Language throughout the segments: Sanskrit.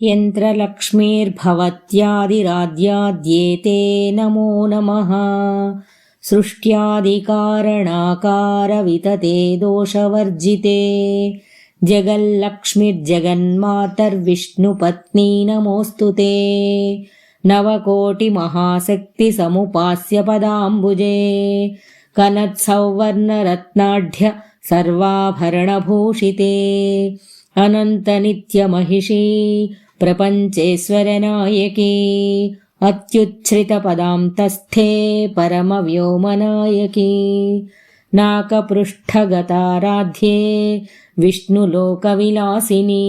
यन्त्रलक्ष्मीर्भवत्यादिराद्याद्येते नमो नमः। सृष्ट्यादिकारणकारवितते दोषवर्जिते जगल्लक्ष्मीर्जगन्मातर्विष्णुपत्नी नमोऽस्तु ते। नवकोटिमहाशक्तिसमुपास्य पदाम्बुजे कनत्सौवर्णरत्नाढ्य सर्वाभरणभूषिते अनन्तनित्यमहिषी प्रपञ्चेश्वरनायकी अत्युच्छ्रितपदान्तस्थे परमव्योमनायकी नाकपृष्ठगताराध्ये विष्णुलोकविलासिनी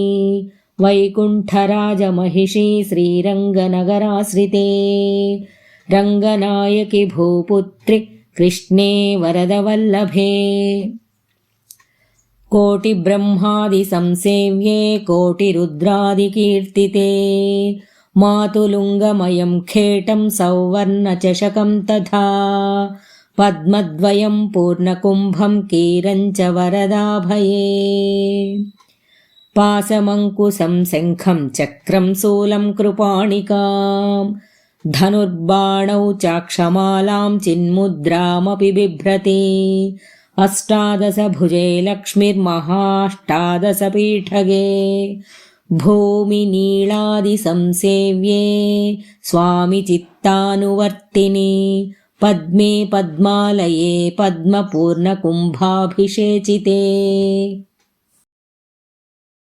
वैकुण्ठराजमहिषी श्रीरङ्गनगराश्रिते रङ्गनायकि भूपुत्रि कृष्णे वरदवल्लभे कोटिब्रह्मादिसंसेव्ये कोटिरुद्रादिकीर्तिते मातुलुङ्गमयं खेटं सौवर्णचषकं तथा पद्मद्वयं पूर्णकुम्भं कीरं च वरदाभये पाशमङ्कुशं शङ्खं चक्रं शूलं कृपाणिकां धनुर्बाणौ चाक्षमालां चिन्मुद्रामपि बिभ्रति अष्टादशभुजे लक्ष्मीर्महाष्टादशपीठगे भूमिनीलादिसंसेव्ये स्वामि चित्तानुवर्तिनि पद्मे पद्मालये पद्मपूर्णकुम्भाभिषेचिते।